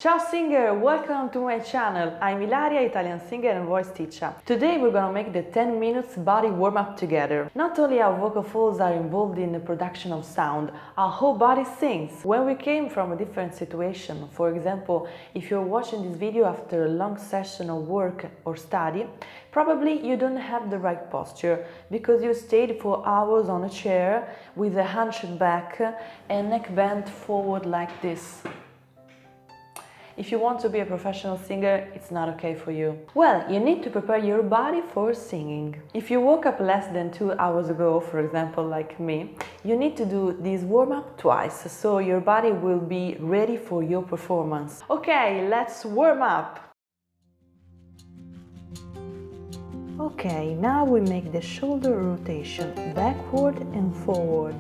Ciao singer, welcome to my channel. I'm Ilaria, Italian singer and voice teacher. Today we're gonna make the 10 minutes body warm-up together. Not only our vocal folds are involved in the production of sound, our whole body sings. When we came from a different situation, for example, if you're watching this video after a long session of work or study, probably you don't have the right posture because you stayed for hours on a chair with a hunched back and neck bent forward like this. If you want to be a professional singer, it's not okay for you. Well, you need to prepare your body for singing. If you woke up less than 2 hours ago, for example, like me, you need to do this warm-up twice, so your body will be ready for your performance. Okay, let's warm up! Okay, now we make the shoulder rotation backward and forward.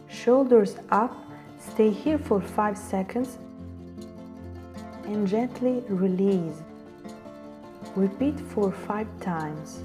Shoulders up, stay here for 5 seconds and gently release. Repeat for 5 times.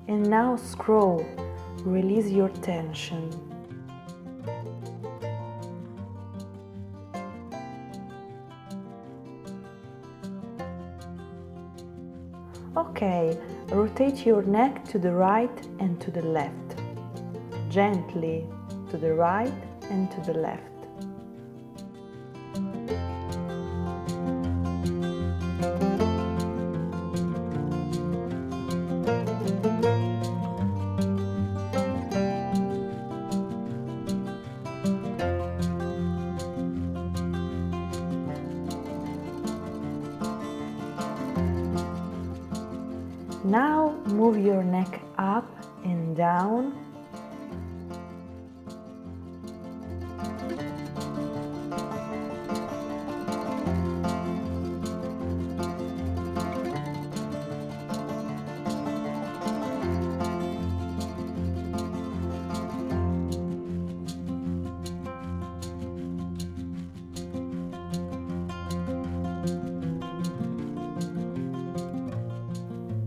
And now scroll, release your tension. Okay, rotate your neck to the right and to the left. Gently to the right and to the left. Now move your neck up and down.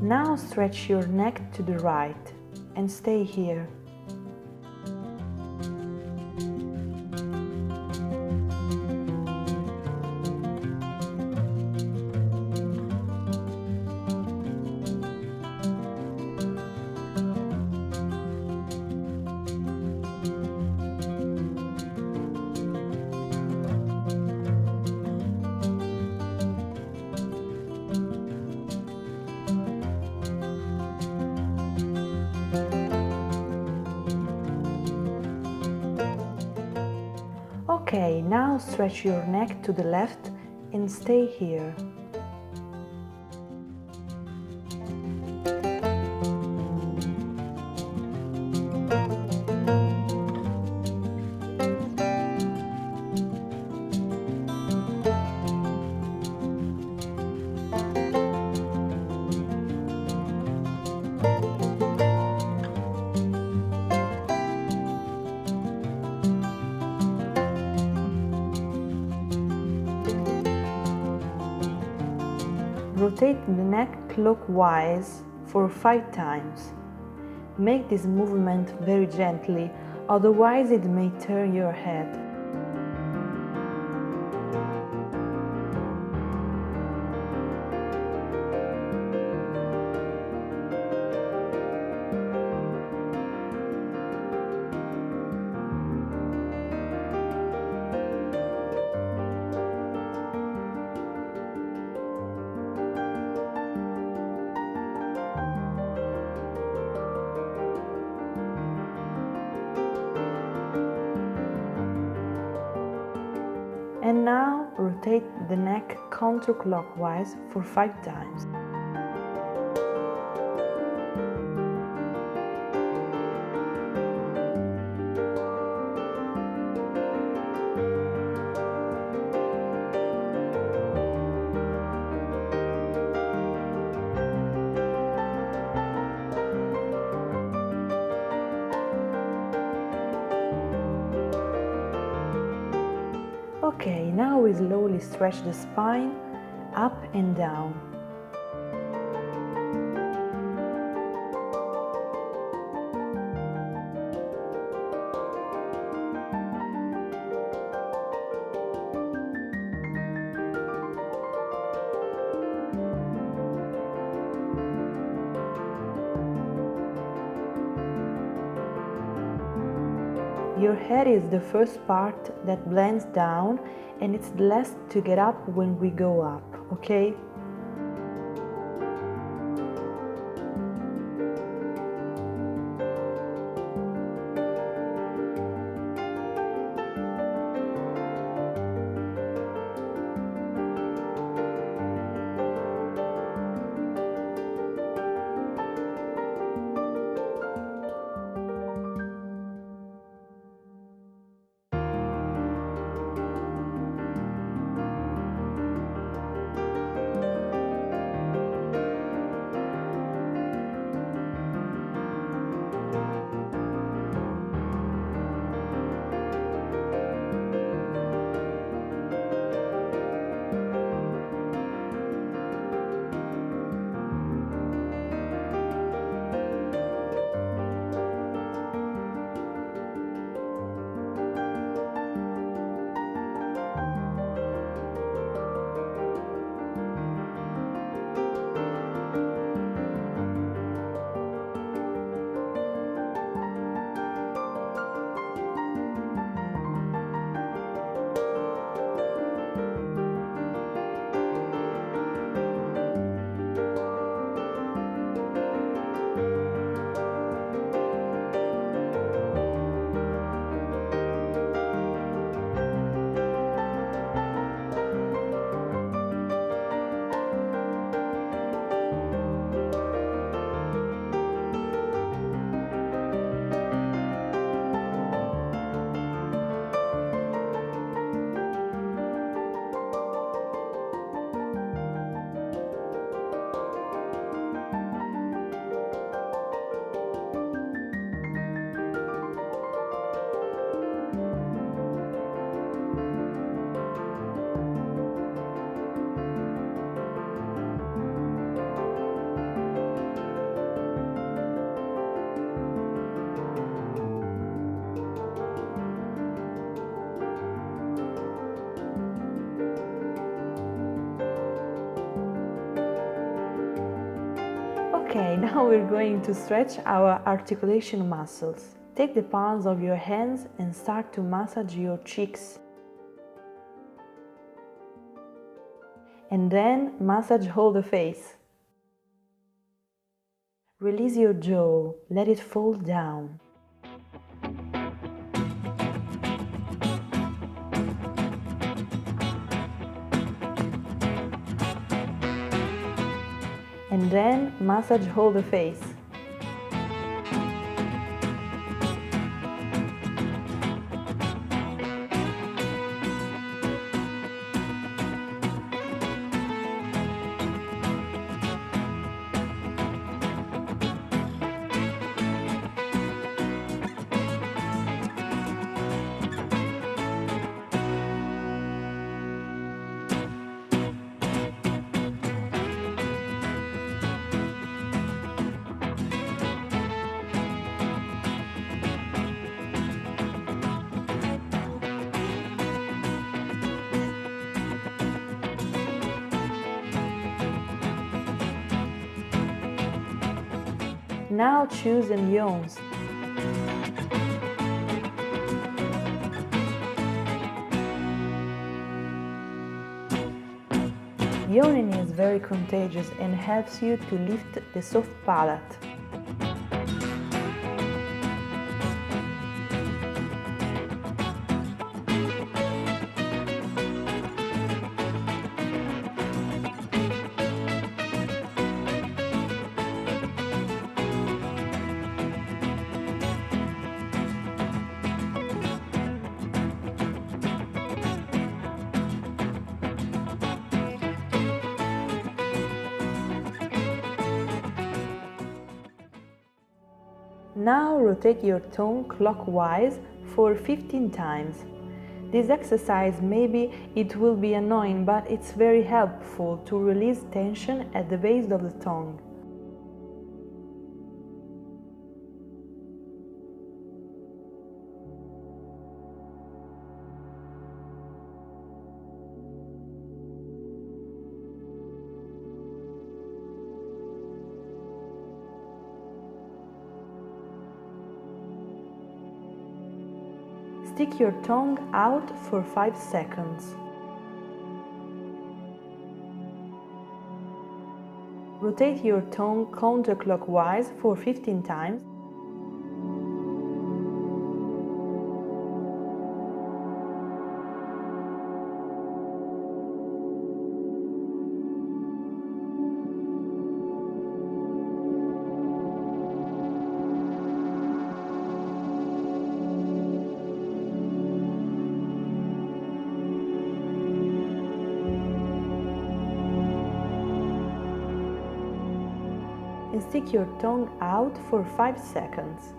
Now stretch your neck to the right and stay here. Okay, now stretch your neck to the left and stay here. Rotate the neck clockwise for 5 times. Make this movement very gently, otherwise it may turn your head. And now rotate the neck counterclockwise for 5 times. Okay, now we slowly stretch the spine up and down. Your head is the first part that blends down, and it's the last to get up when we go up, okay? Okay, now we're going to stretch our articulation muscles. Take the palms of your hands and start to massage your cheeks. And then massage all the face. Release your jaw, let it fall down. And then massage all the face. Now choose an Yawns. Yawning is very contagious and helps you to lift the soft palate. Now rotate your tongue clockwise for 15 times. This exercise maybe it will be annoying, but it's very helpful to release tension at the base of the tongue. Stick your tongue out for 5 seconds. Rotate your tongue counterclockwise for 15 times. And stick your tongue out for 5 seconds.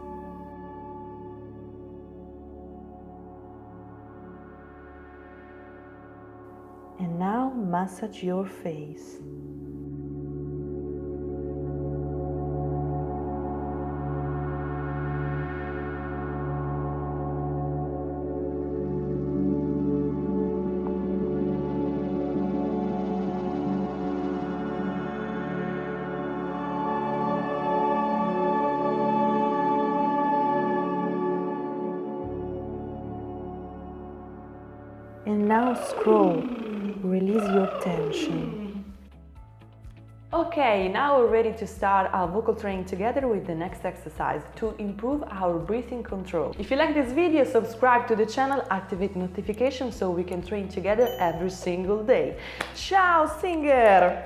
And now massage your face. And now scroll, release your tension. Okay, now we're ready to start our vocal training together with the next exercise to improve our breathing control. If you like this video, subscribe to the channel, activate notifications so we can train together every single day. Ciao, singer!